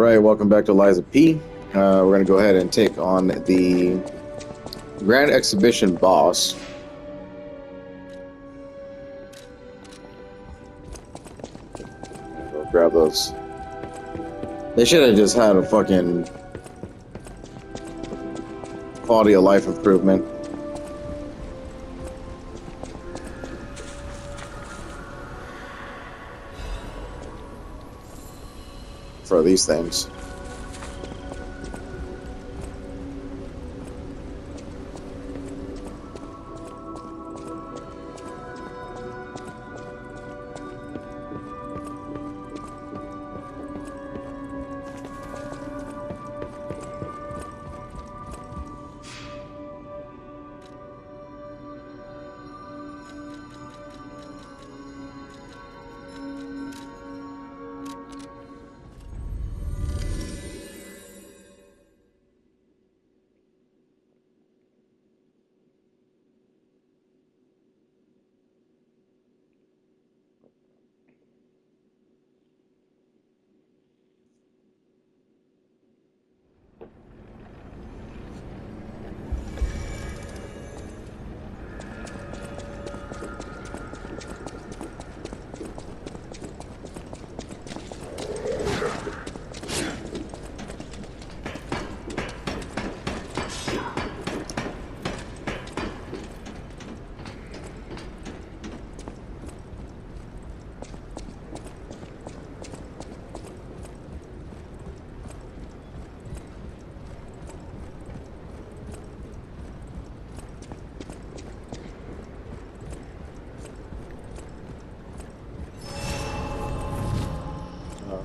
Alright, welcome back to Liza P. We're going to go ahead and take on the Grand Exhibition boss. Go grab those. They should have just had a fucking quality of life improvement. For these things.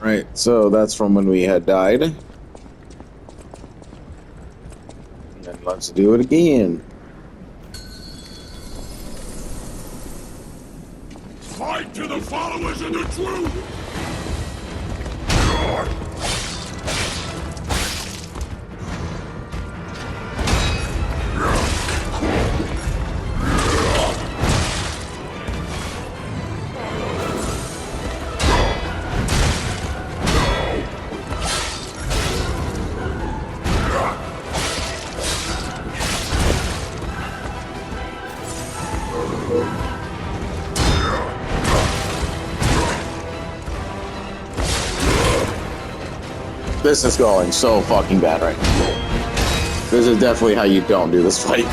Alright, so that's from when we had died. And then let's do it again. Fight to the followers of the truth! This is going so fucking bad right now. This is definitely how you don't do this fight.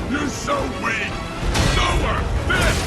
You're so weak! Nowhere! This!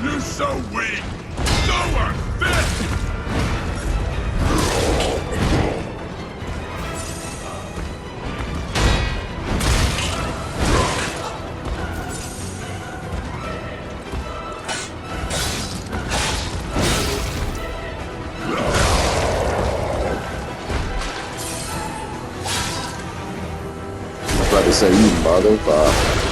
You're so weak! Nowhere! This! I was about to say, you motherfucker.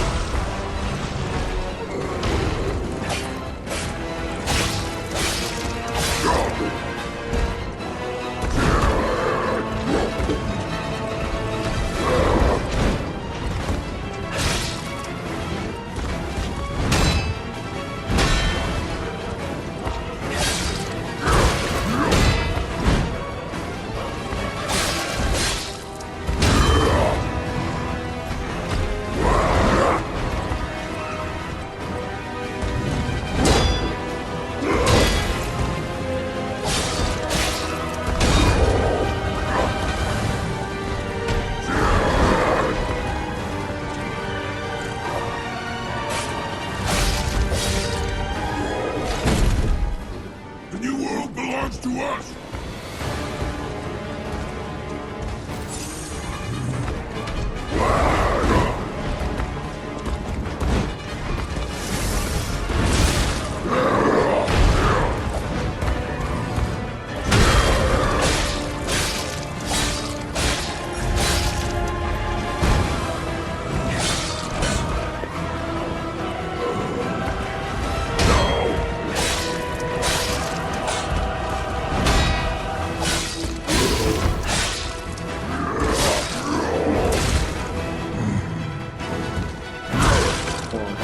to us!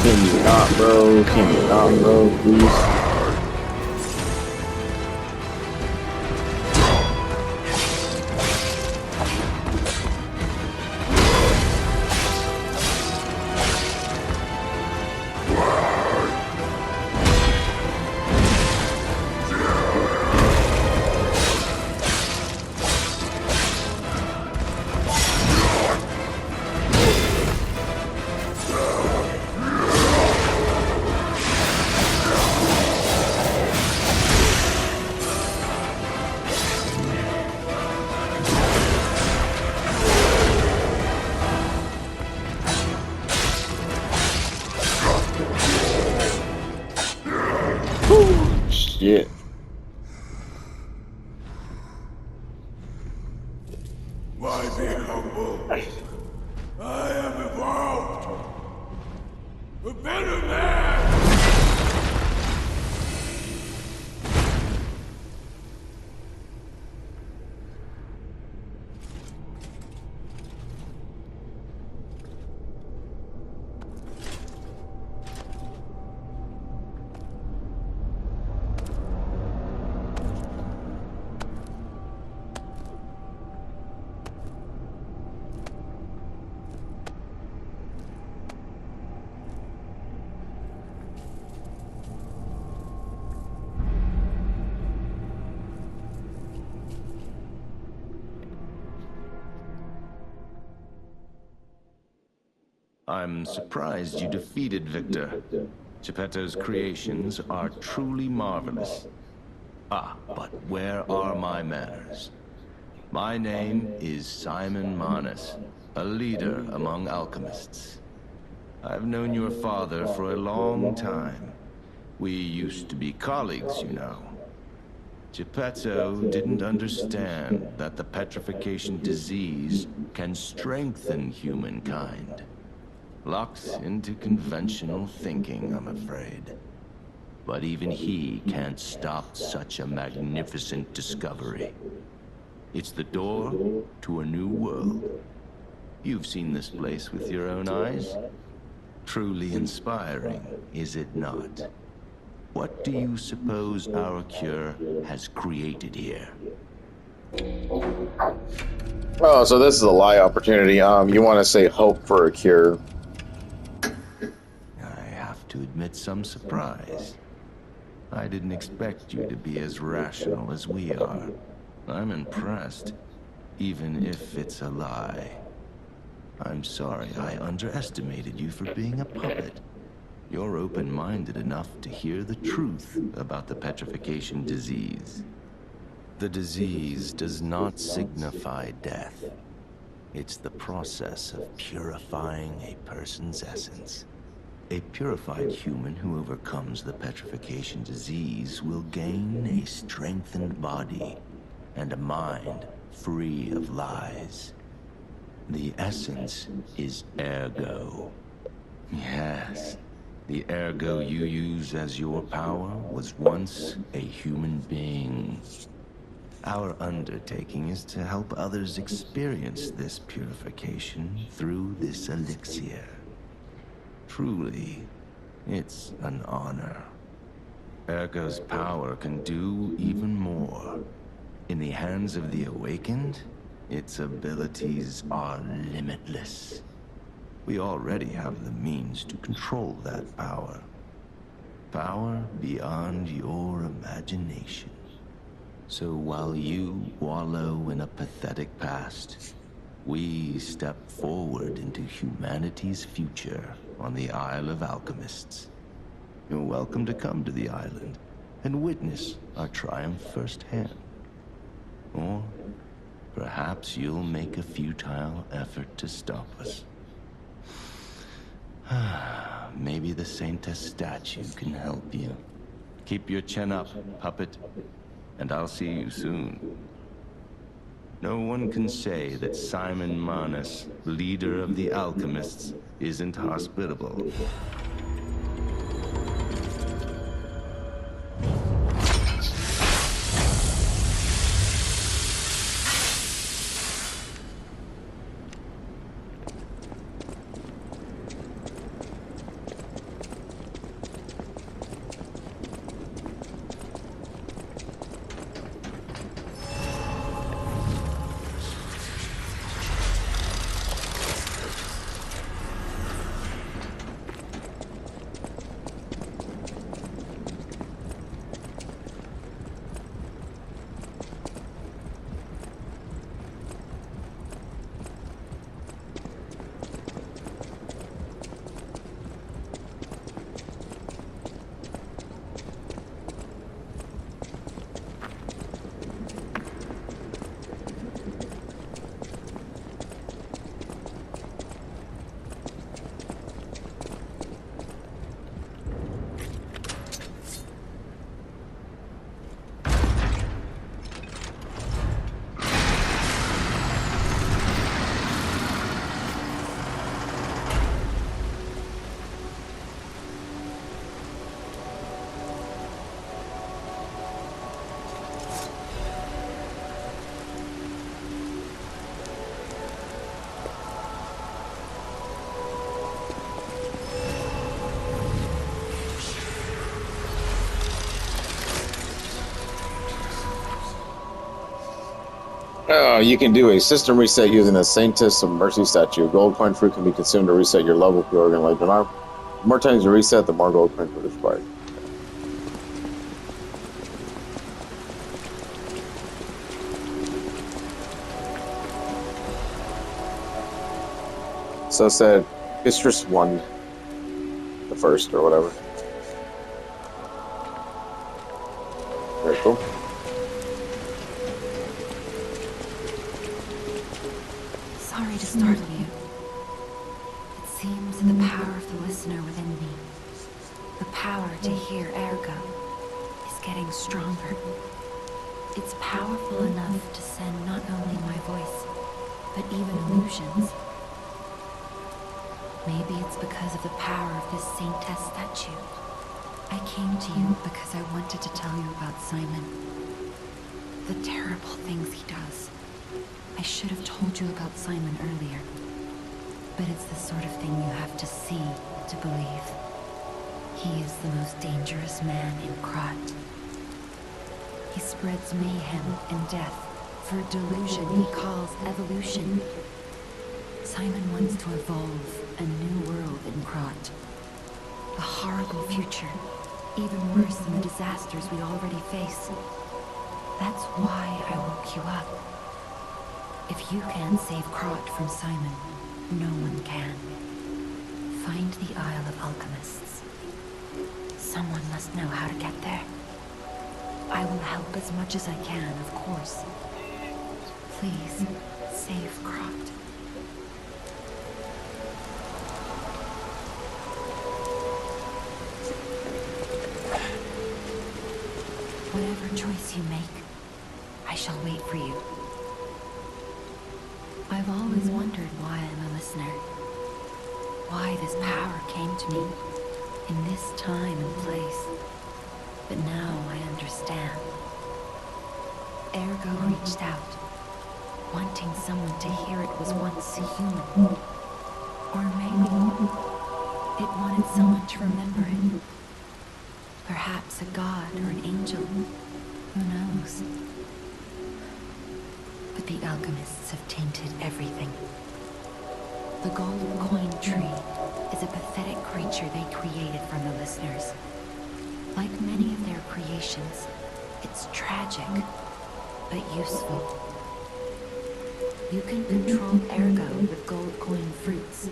Can you not, bro? Can you not, bro? Please. Shit. Why be humble? I am evolved! A better man! I'm surprised you defeated Victor. Geppetto's creations are truly marvelous. Ah, but where are my manners? My name is Simon Manus, a leader among alchemists. I've known your father for a long time. We used to be colleagues, you know. Geppetto didn't understand that the petrification disease can strengthen humankind. Locked into conventional thinking, I'm afraid. But even he can't stop such a magnificent discovery. It's the door to a new world. You've seen this place with your own eyes. Truly inspiring, is it not? What do you suppose our cure has created here? Oh, so this is a lie opportunity. You want to say hope for a cure? I have to admit some surprise. I didn't expect you to be as rational as we are. I'm impressed, even if it's a lie. I'm sorry I underestimated you for being a puppet. You're open-minded enough to hear the truth about the petrification disease. The disease does not signify death. It's the process of purifying a person's essence. A purified human who overcomes the petrification disease will gain a strengthened body and a mind free of lies. The essence is ergo. Yes, the ergo you use as your power was once a human being. Our undertaking is to help others experience this purification through this elixir. Truly, it's an honor. Ergo's power can do even more. In the hands of the awakened, its abilities are limitless. We already have the means to control that power. Power beyond your imagination. So while you wallow in a pathetic past, we step forward into humanity's future on the Isle of Alchemists. You're welcome to come to the island. and witness our triumph firsthand. Or perhaps you'll make a futile effort to stop us. Maybe the Saintess statue can help you. Keep your chin up, puppet, and I'll see you soon. No one can say that Simon Manus, leader of the alchemists, isn't hospitable. You can do a system reset using a Saintess of Mercy statue. Gold coin fruit can be consumed to reset your level if you organize an arm. The more times you reset, the more gold coin fruit is required. So I said, Mistress won the first or whatever. Very cool. Sorry to startle you. It seems the power of the listener within me, the power to hear ergo, is getting stronger. It's powerful enough to send not only my voice, but even illusions. Maybe it's because of the power of this Saintess statue. I came to you because I wanted to tell you about Simon. The terrible things he does. I should have told you about Simon earlier. But it's the sort of thing you have to see to believe. He is the most dangerous man in Krat. He spreads mayhem and death for a delusion he calls evolution. Simon wants to evolve a new world in Krat. A horrible future, even worse than the disasters we already face. That's why I woke you up. If you can't save Krat from Simon, no one can. Find the Isle of Alchemists. Someone must know how to get there. I will help as much as I can, of course. Please, save Krat. Whatever choice you make, I shall wait for you. I've always wondered why I'm a listener. Why this power came to me in this time and place. But now I understand. Ergo reached out, wanting someone to hear it was once a human. Or maybe it wanted someone to remember it. Perhaps a god or an angel. Who knows? But the alchemists have tainted everything. The golden coin tree is a pathetic creature they created from the listeners. Like many of their creations, it's tragic, but useful. You can control ergo with gold coin fruits.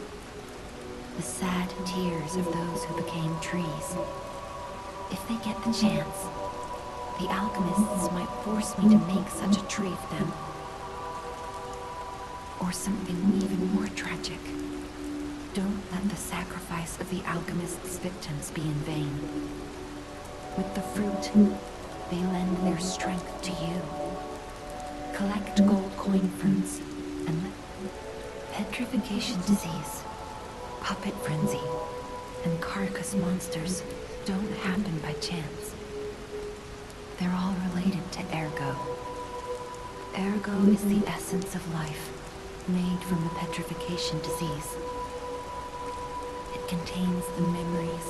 The sad tears of those who became trees. If they get the chance, The alchemists might force me to make such a trade for them. Or something even more tragic. Don't let the sacrifice of the alchemists' victims be in vain. With the fruit, they lend their strength to you. Collect gold coin fruits and petrification disease, puppet frenzy, and carcass monsters don't happen by chance. They're all related to Ergo. Ergo is the essence of life, made from the petrification disease. It contains the memories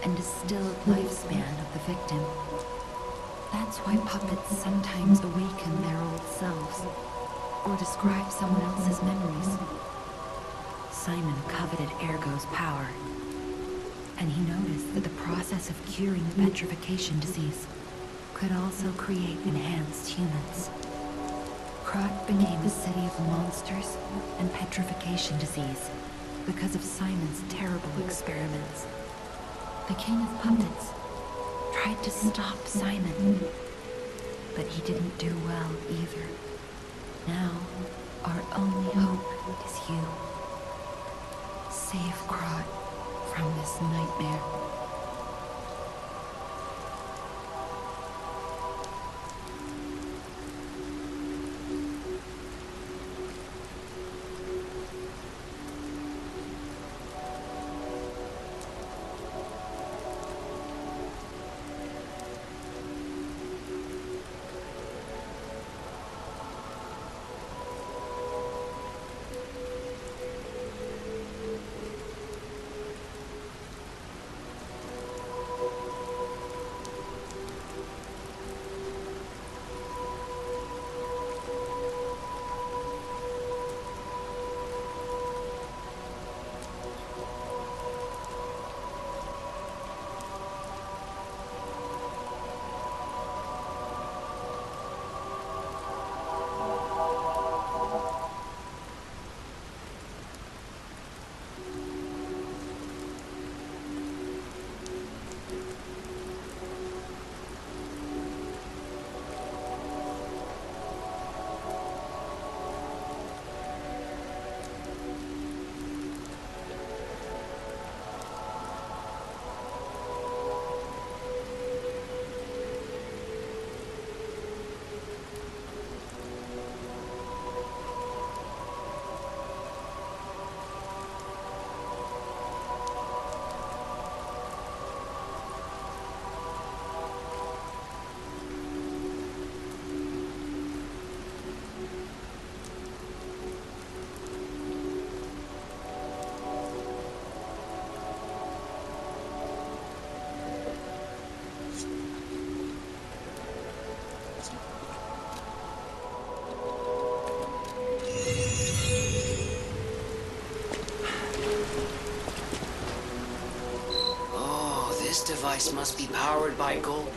and distilled lifespan of the victim. That's why puppets sometimes awaken their old selves, or describe someone else's memories. Simon coveted Ergo's power, and he noticed that the process of curing the petrification disease could also create enhanced humans. Krat became a city of monsters and petrification disease because of Simon's terrible experiments. The king of puppets tried to stop Simon, but he didn't do well either. Now, our only hope is you. Save Krat from this nightmare. This device must be powered by gold.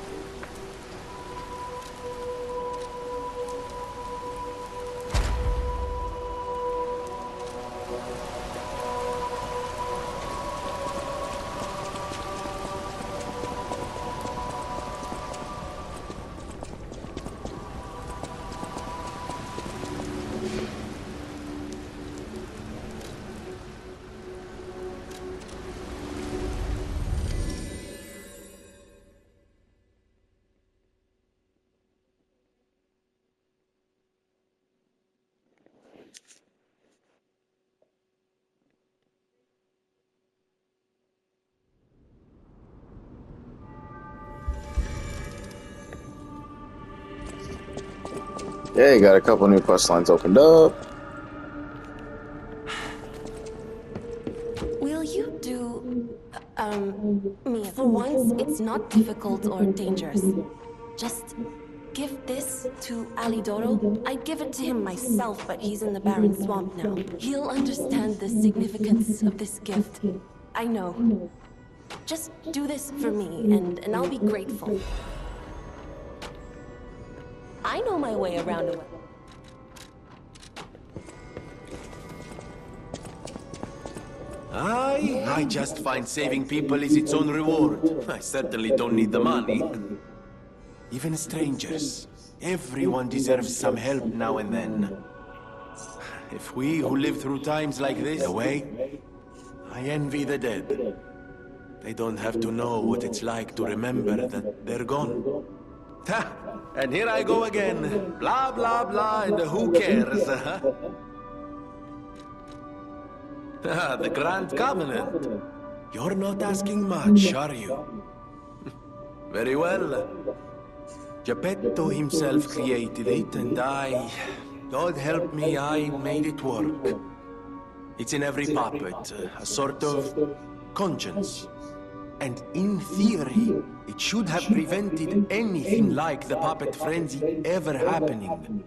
Yeah, got a couple new quest lines opened up. Will you do, me? For once, it's not difficult or dangerous. Just give this to Alidoro. I'd give it to him myself, but he's in the barren swamp now. He'll understand the significance of this gift. I know. Just do this for me, and I'll be grateful. I know my way around a I just find saving people is its own reward. I certainly don't need the money. even strangers. Everyone deserves some help now and then. If we who live through times like this away, I envy the dead. They don't have to know what it's like to remember that they're gone. Ha! And here I go again. Blah, blah, blah, and who cares? The Grand Covenant. You're not asking much, are you? Very well. Geppetto himself created it, and God help me, I made it work. It's in every puppet, a sort of conscience. And in theory, it should have prevented anything like the puppet frenzy ever happening.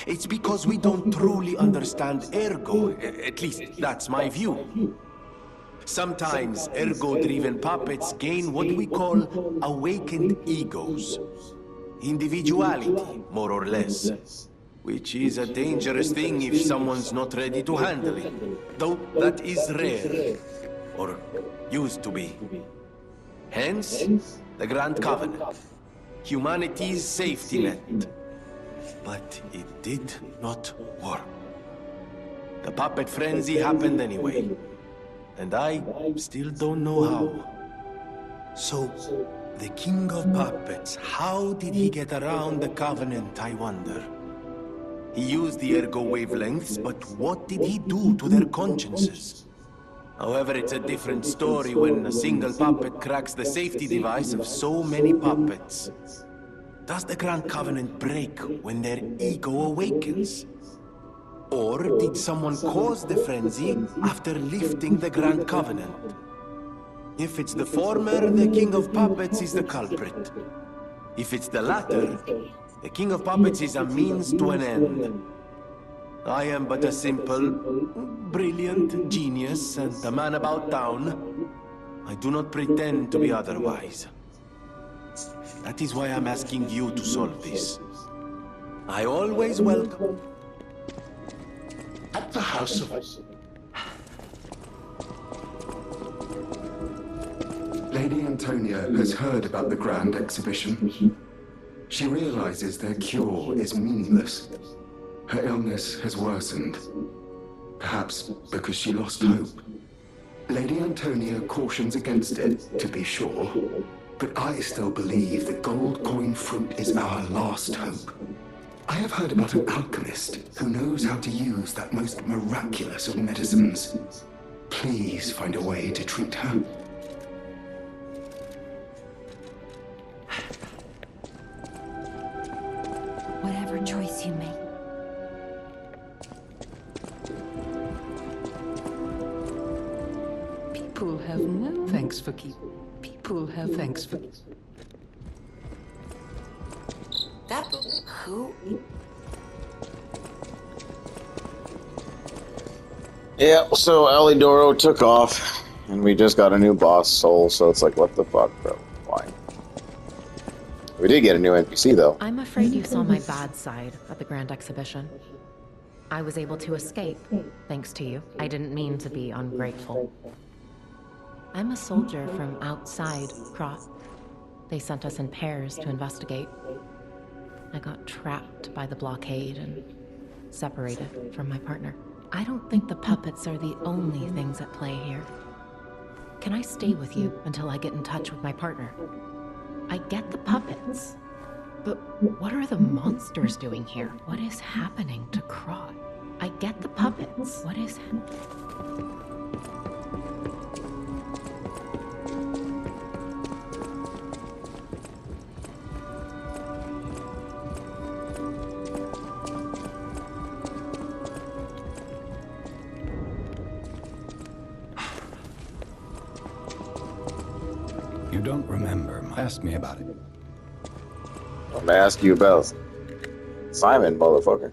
It's because we don't truly understand ergo, at least that's my view. Sometimes ergo-driven puppets gain what we call awakened egos. Individuality, more or less. Which is a dangerous thing if someone's not ready to handle it. Though that is rare. Or used to be. Hence, the Grand Covenant. Humanity's safety net. But it did not work. The puppet frenzy happened anyway. And I still don't know how. So, the King of Puppets, how did he get around the Covenant, I wonder? He used the ergo wavelengths, but what did he do to their consciences? However, it's a different story when a single puppet cracks the safety device of so many puppets. Does the Grand Covenant break when their ego awakens? Or did someone cause the frenzy after lifting the Grand Covenant? If it's the former, the King of Puppets is the culprit. If it's the latter, the King of Puppets is a means to an end. I am but a simple, brilliant genius and a man about town. I do not pretend to be otherwise. That is why I'm asking you to solve this. I always welcome. At the House of... Lady Antonia has heard about the Grand Exhibition. She realizes their cure is meaningless. Her illness has worsened. Perhaps because she lost hope. Lady Antonia cautions against it, to be sure. But I still believe the gold coin fruit is our last hope. I have heard about an alchemist who knows how to use that most miraculous of medicines. Please find a way to treat her. Whatever choice you make. People have no thanks for keep. People have thanks for... That... who? Yeah, so Alidoro took off, and we just got a new boss, Soul, so it's like, what the fuck, bro? Why? We did get a new NPC, though. I'm afraid you saw my bad side at the Grand Exhibition. I was able to escape, thanks to you. I didn't mean to be ungrateful. I'm a soldier from outside Krot. They sent us in pairs to investigate. I got trapped by the blockade and separated from my partner. I don't think the puppets are the only things at play here. Can I stay with you until I get in touch with my partner? I get the puppets, but what are the monsters doing here? What is happening to Krot? I get the puppets. What is happening? You don't remember. Ask me about it. I'm gonna ask you about Simon, motherfucker.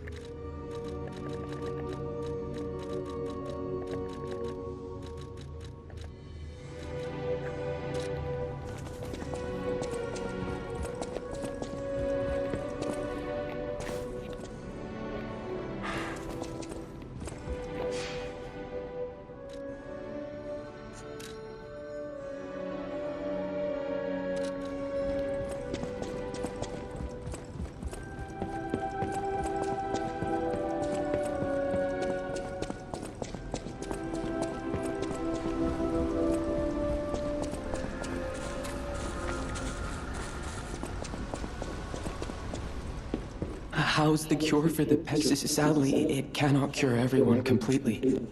How's the cure for the pest? Sadly, it cannot cure everyone completely.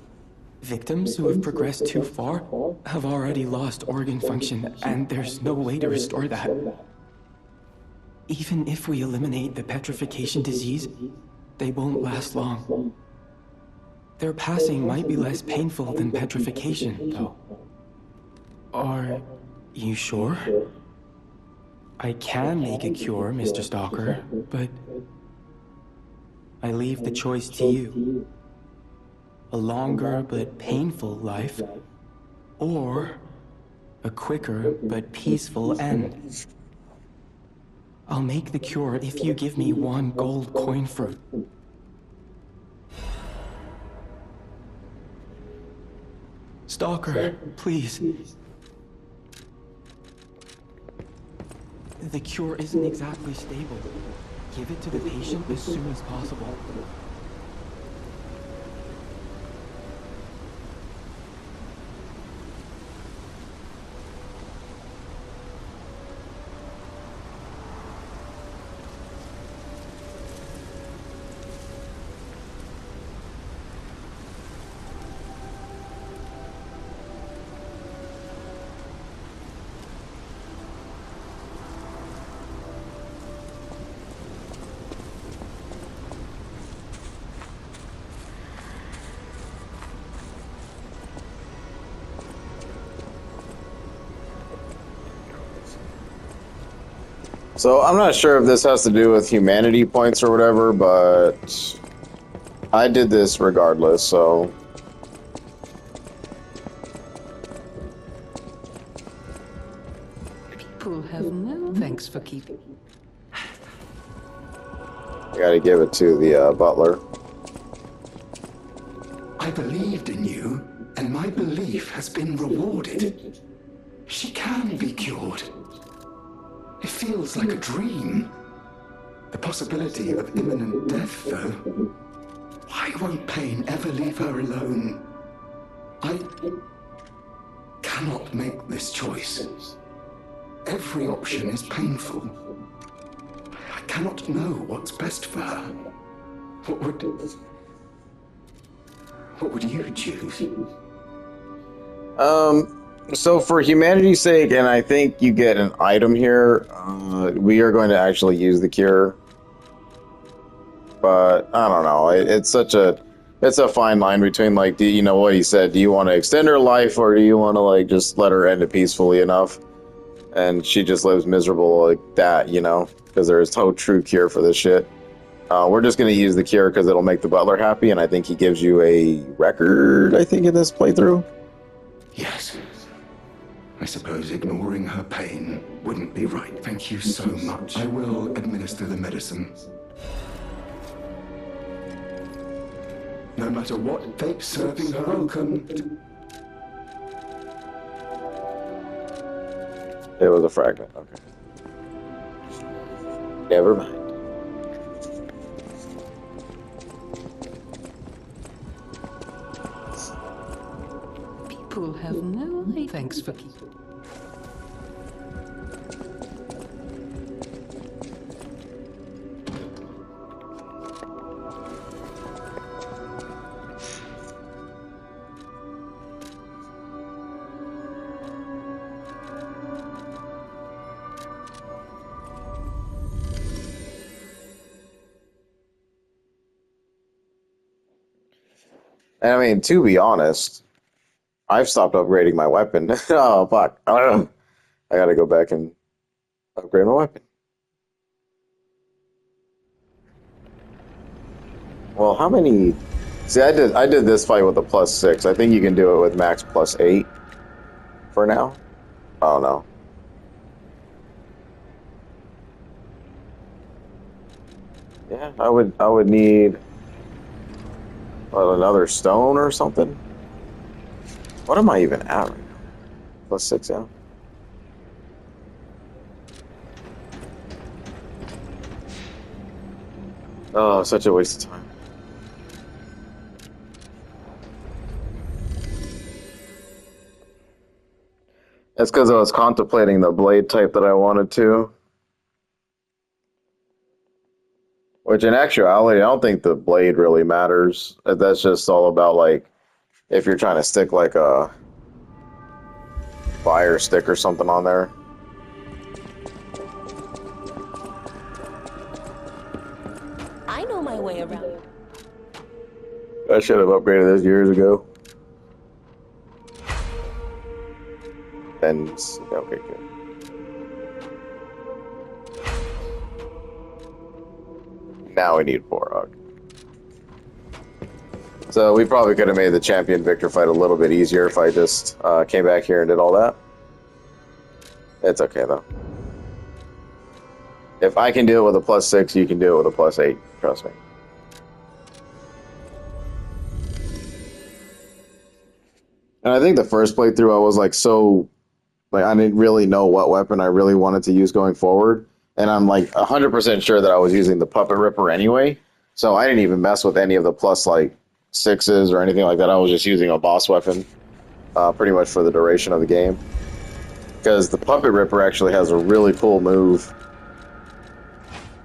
Victims who have progressed too far have already lost organ function, and there's no way to restore that. Even if we eliminate the petrification disease, they won't last long. Their passing might be less painful than petrification, though. Are you sure? I can make a cure, Mr. Stalker, but I leave the choice to you. A longer but painful life, or a quicker but peaceful end. I'll make the cure if you give me 1 gold coin fruit. Stalker, please. The cure isn't exactly stable. Give it to the patient as soon as possible. So I'm not sure if this has to do with humanity points or whatever, but I did this regardless, so... People have no thanks for keeping. I gotta give it to the butler. I believed in you, and my belief has been rewarded. She can be cured. It feels like a dream. The possibility of imminent death, though. Why won't pain ever leave her alone? I cannot make this choice. Every option is painful. I cannot know what's best for her. What would you choose? So for humanity's sake, and I think you get an item here, we are going to actually use the cure. But, I don't know, it's a fine line between, like, do you know what he said? Do you want to extend her life, or do you want to, like, just let her end it peacefully enough? And she just lives miserable like that, you know? Because there is no true cure for this shit. We're just going to use the cure because it'll make the butler happy, and I think he gives you a record, I think, in this playthrough. Yes. I suppose ignoring her pain wouldn't be right. Thank you so much. I will administer the medicine. No matter what fate serving her, welcome. It was a fragment, okay. Never mind. People have no thanks for keeping. And I mean, to be honest, I've stopped upgrading my weapon. Oh, fuck. I gotta go back and upgrade my weapon. Well, how many... See, I did this fight with a +6. I think you can do it with max +8 for now. Oh, no. Yeah, I would need... What, another stone or something? What am I even at right now? +6, yeah. Oh, such a waste of time. That's because I was contemplating the blade type that I wanted to. Which in actuality, I don't think the blade really matters. That's just all about like if you're trying to stick like a fire stick or something on there. I know my way around. I should have upgraded this years ago. And okay, good. Now we need Borog. So we probably could have made the champion Victor fight a little bit easier if I just came back here and did all that. It's okay though. If I can do it with a +6, you can do it with a +8. Trust me. And I think the first playthrough I was like I didn't really know what weapon I really wanted to use going forward. And I'm like 100% sure that I was using the Puppet Ripper anyway. So I didn't even mess with any of the +6s or anything like that. I was just using a boss weapon pretty much for the duration of the game. Because the Puppet Ripper actually has a really cool move.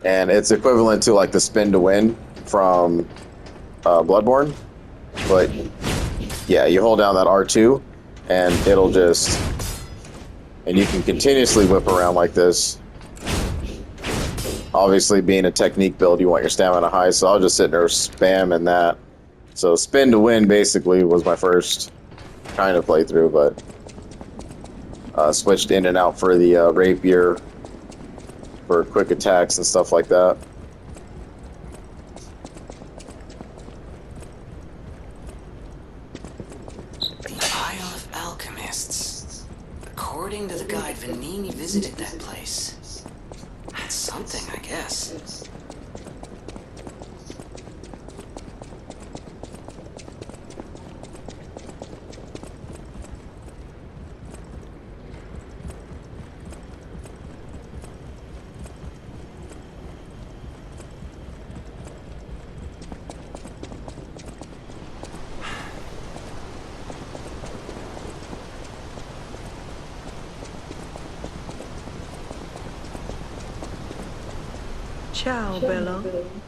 And it's equivalent to like the Spin to Win from Bloodborne. But yeah, you hold down that R2 and it'll just... And you can continuously whip around like this. Obviously, being a technique build, you want your stamina high, so I'll just sit there spamming that. So Spin to Win basically was my first kind of playthrough, but switched in and out for the rapier for quick attacks and stuff like that. The Isle of Alchemists. According to the guide, Vanini visited that place. That's something, I guess. Ciao, Bello.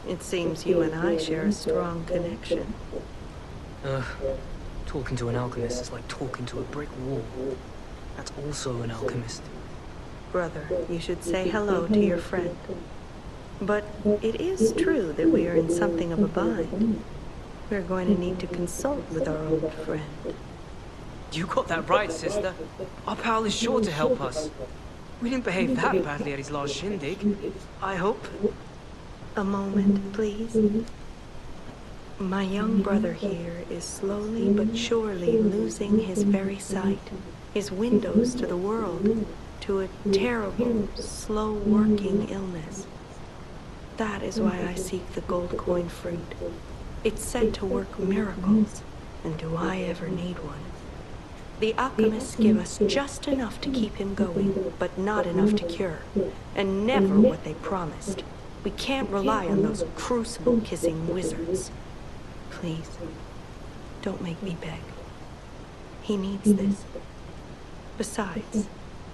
It seems you and I share a strong connection. Talking to an alchemist is like talking to a brick wall. That's also an alchemist. Brother, you should say hello to your friend. But it is true that we are in something of a bind. We're going to need to consult with our old friend. You got that right, sister. Our pal is sure to help us. We didn't behave that badly at his last shindig. I hope. A moment, please. My young brother here is slowly but surely losing his very sight, his windows to the world, to a terrible, slow-working illness. That is why I seek the gold coin fruit. It's said to work miracles, and do I ever need one? The alchemists give us just enough to keep him going, but not enough to cure, and never what they promised. We can't rely on those crucible-kissing wizards. Please, don't make me beg. He needs this. Besides,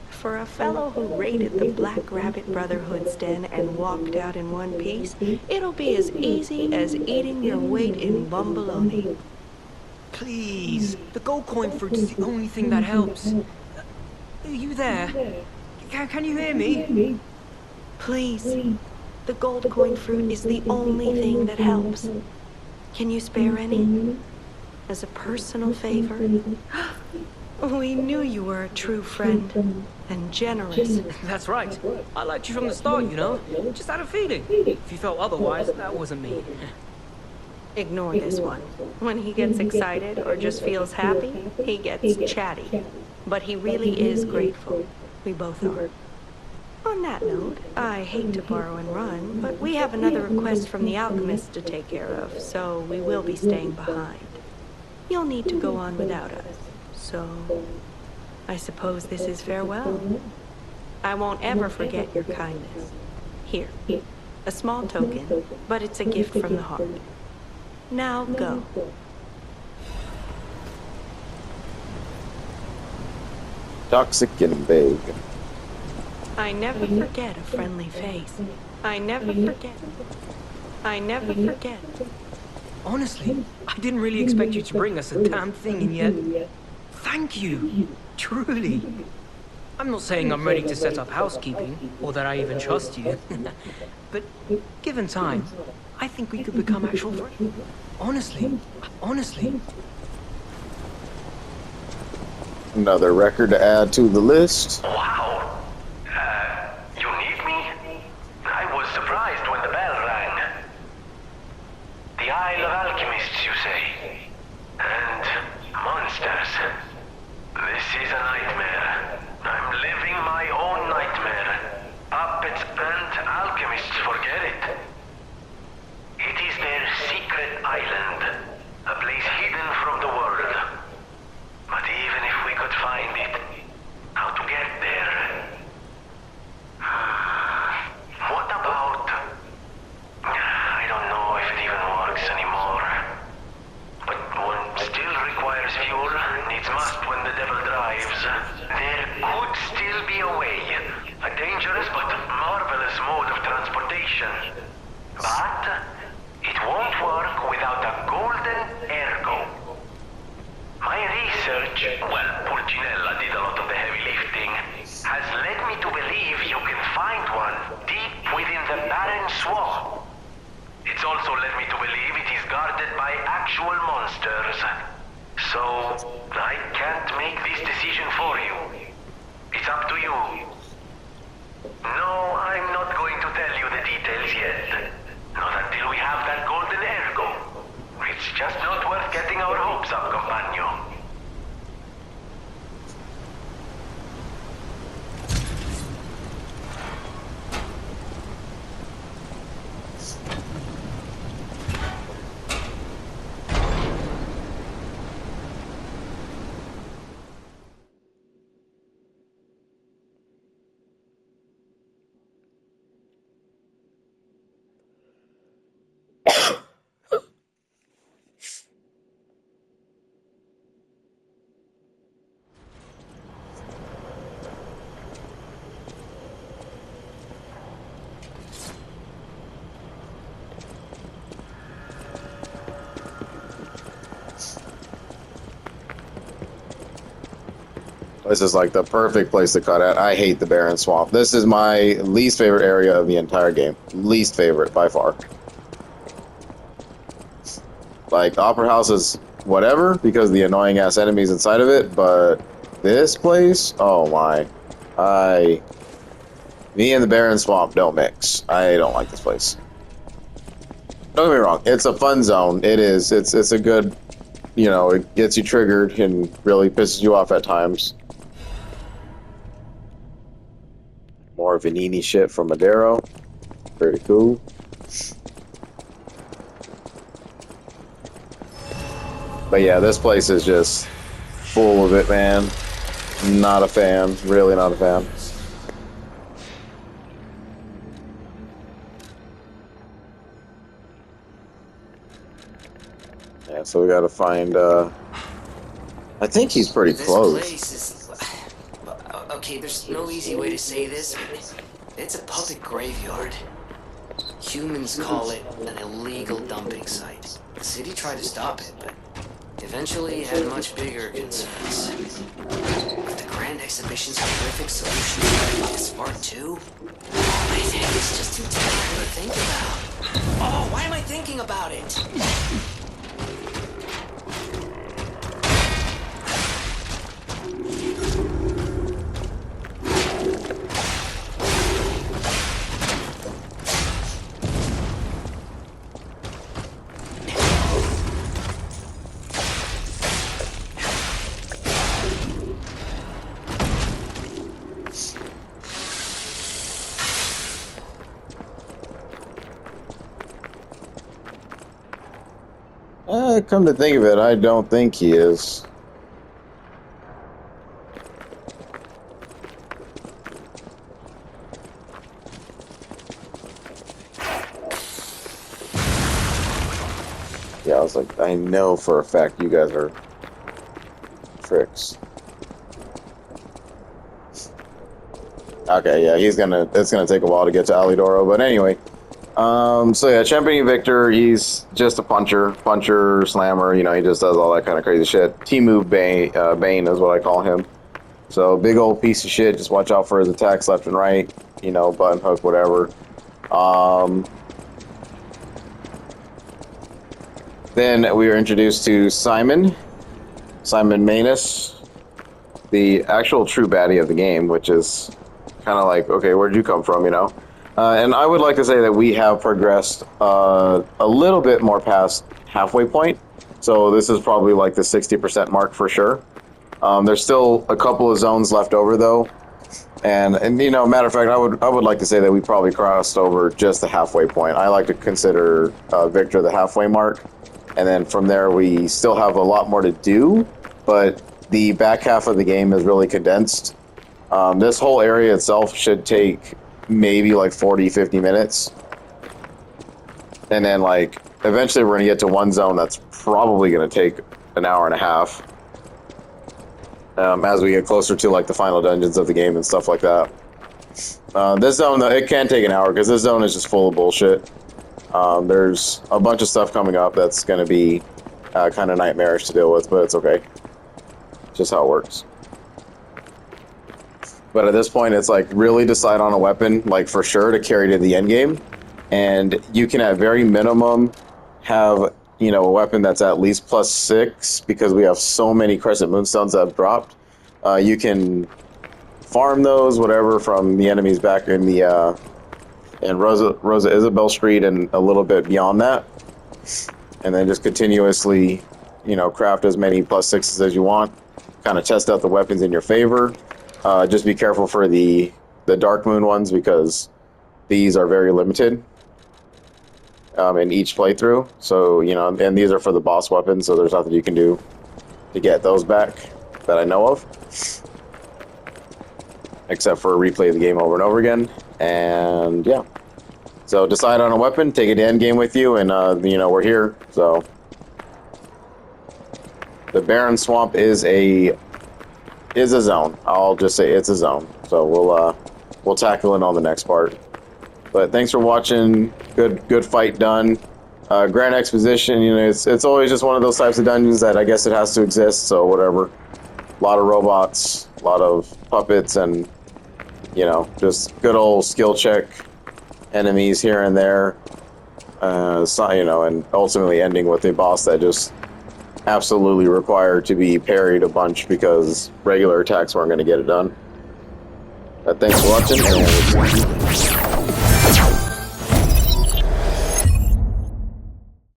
for a fellow who raided the Black Rabbit Brotherhood's den and walked out in one piece, it'll be as easy as eating your weight in bumbaloni. Please, the gold coin fruit is the only thing that helps. Are you there? Can you hear me? Please, the gold coin fruit is the only thing that helps. Can you spare any? As a personal favor? We knew you were a true friend, and generous. That's right. I liked you from the start, you know. Just had a feeling. If you felt otherwise, that wasn't me. Ignore this one. When he gets excited or just feels happy, he gets chatty. But he really is grateful. We both are. On that note, I hate to borrow and run, but we have another request from the alchemist to take care of, so we will be staying behind. You'll need to go on without us, so I suppose this is farewell. I won't ever forget your kindness. Here, a small token, but it's a gift from the heart. Now go. Toxic and vague. I never forget a friendly face. I never forget. I never forget. Honestly, I didn't really expect you to bring us a damn thing, and yet... Thank you. Truly. I'm not saying I'm ready to set up housekeeping, or that I even trust you. But given time, I think we could become actual friends. Honestly. Another record to add to the list. Wow. You need me? I was surprised when the bell rang. The Isle of Alchemists, you say? And monsters. This is a nightmare. I'm living my own nightmare. Puppets and alchemists forget it. It is their secret island, a place hidden from the world. But even if we could find it, how to get there? What about... I don't know if it even works anymore. But one still requires fuel, needs must when the devil drives. There could still be a way. A dangerous but marvelous mode of transportation. But it won't work without a golden ergo. My research, well, Pulcinella did a lot of the heavy lifting, has led me to believe you can find one deep within the barren swamp. It's also led me to believe it is guarded by actual monsters. So, I can't make this decision for you. It's up to you. No, I'm not going to tell you the details yet. Not until we have that golden ergo. It's just not worth getting our hopes up, compagno. This is like the perfect place to cut at. I hate the barren swamp. This is my least favorite area of the entire game. Least favorite by far. Like, Opera House is whatever because of the annoying ass enemies inside of it, but this place, oh my. Me and the barren swamp don't mix. I don't like this place. Don't get me wrong, it's a fun zone. It is. It's a good, you know, it gets you triggered and really pisses you off at times. More Vanini shit from Madero. Pretty cool. But yeah, this place is just full of it, man. Not a fan. Really not a fan. Yeah, so we gotta find, I think he's pretty close. This place is... Okay, there's no easy way to say this, but it's a puppet graveyard. Humans call it an illegal dumping site. The city tried to stop it, but eventually had much bigger concerns. But the Grand Exhibition's horrific solution is far too. I think it's just too terrible to think about. Oh, why am I thinking about it? Come to think of it, I don't think he is. Yeah, I was like, I know for a fact you guys are tricks. Okay, yeah, it's gonna take a while to get to Alidoro, but anyway, So yeah, championing Victor, he's just a puncher, slammer, you know, he just does all that kind of crazy shit. Temu Bane is what I call him. So big old piece of shit, just watch out for his attacks left and right, you know, button hook, whatever. Then we were introduced to Simon Manus, the actual true baddie of the game, which is kind of like, okay, where'd you come from, you know? And I would like to say that we have progressed a little bit more past halfway point. So this is probably like the 60% mark for sure. There's still a couple of zones left over though. And you know, matter of fact, I would like to say that we probably crossed over just the halfway point. I like to consider Victor the halfway mark. And then from there, we still have a lot more to do, but the back half of the game is really condensed. This whole area itself should take maybe like 40-50 minutes. And then like eventually we're going to get to one zone that's probably going to take an hour and a half. As we get closer to like the final dungeons of the game and stuff like that. This zone, though, it can take an hour because this zone is just full of bullshit. There's a bunch of stuff coming up that's going to be kind of nightmarish to deal with, but it's okay. Just how it works. But at this point, it's like really decide on a weapon, like for sure, to carry to the end game. And you can at very minimum have, you know, a weapon that's at least +6 because we have so many Crescent Moonstones that have dropped. You can farm those, whatever, from the enemies back in the in Rosa Isabel Street and a little bit beyond that. And then just continuously, you know, craft as many +6s as you want. Kind of test out the weapons in your favor. Just be careful for the Dark Moon ones because these are very limited in each playthrough. So, you know, and these are for the boss weapons, so there's nothing you can do to get those back that I know of. Except for replay the game over and over again. And yeah. So decide on a weapon, take it to end game with you, and you know, we're here. So the Barren Swamp is a zone. I'll just say it's a zone. So we'll tackle it on the next part. But thanks for watching. Good fight done. Grand Exposition, you know, it's always just one of those types of dungeons that I guess it has to exist, so whatever. A lot of robots, a lot of puppets, and you know, just good old skill check enemies here and there. So, you know, and ultimately ending with a boss that just absolutely required to be parried a bunch because regular attacks weren't going to get it done. But thanks for watching, and